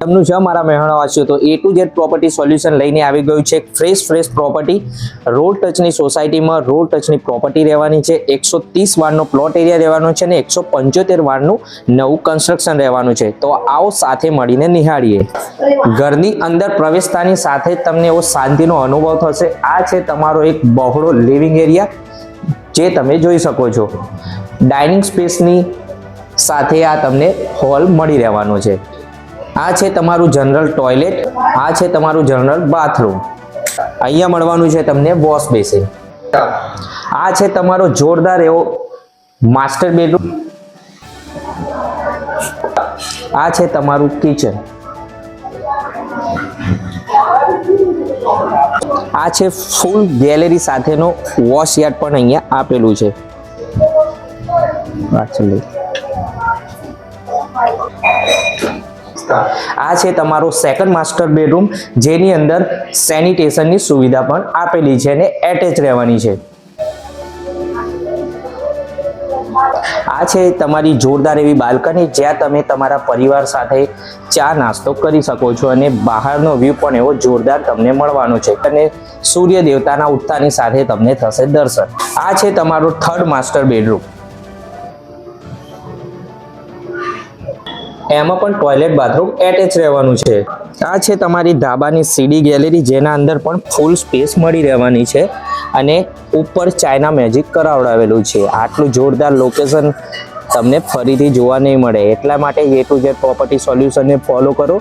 તમનું છે મારા મહેણાવાસીઓ તો A to Z property solution લઈને આવી ગયું છે ફ્રેશ પ્રોપર્ટી રોડ ટચની સોસાયટીમાં રોડ ટચની પ્રોપર્ટી રહેવાની છે 130 વારનો પ્લોટ એરિયા રહેવાનો છે અને 175 વારનું નવું કન્સ્ટ્રક્શન રહેવાનું છે તો આવો સાથે મળીને નિહાળીએ ઘરની અંદર પ્રવેશતાની સાથે તમને એવો શાંતિનો અનુભવ થશે આ છે તમારો એક બહોળો લિવિંગ એરિયા જે તમે જોઈ શકો છો ડાઇનિંગ સ્પેસની સાથે આ તમને હોલ મળી રહેવાનો છે આ છે તમારું જનરલ ટોયલેટ આ છે તમારું જનરલ બાથરૂમ અહીંયા મળવાનું છે તમને વોશ બેસિન આ છે તમારો જોરદાર એવો માસ્ટર બેડરૂમ આ છે તમારું કિચન આ છે ફૂલ ગેલેરી સાથેનો વોશ યાર્ડ પણ અહીંયા આપેલું છે આ છે તમારો સેકન્ડ માસ્ટર બેડરૂમ જેની અંદર સેનિટેશનની સુવિધા પણ આપેલી છે અને એટેચ રહેવાની છે આ છે તમારી જોરદાર એવી બાલ્કની જ્યાં તમે તમારા પરિવાર સાથે ચા નાસ્તો કરી શકો છો અને બહારનો વ્યૂ પણ એવો જોરદાર તમને મળવાનો છે અને સૂર્ય દેવતાના ઉઠતાની સાથે તમને થશે દર્શન આ છે તમારો થર્ડ માસ્ટર બેડરૂમ એમાં પણ ટોયલેટ બાથરૂમ એટેચ રહેવાનું છે આ છે તમારી ધાબાની સીડી ગેલેરી જેના અંદર પણ ફૂલ સ્પેસ મળી રહેવાની છે અને ઉપર ચાઇના મેજિક કરાવડાવેલું છે આટલું જોરદાર લોકેશન તમને ફરીથી જોવા નહીં મળે એટલા માટે A to Z પ્રોપર્ટી સોલ્યુશનને ફોલો કરો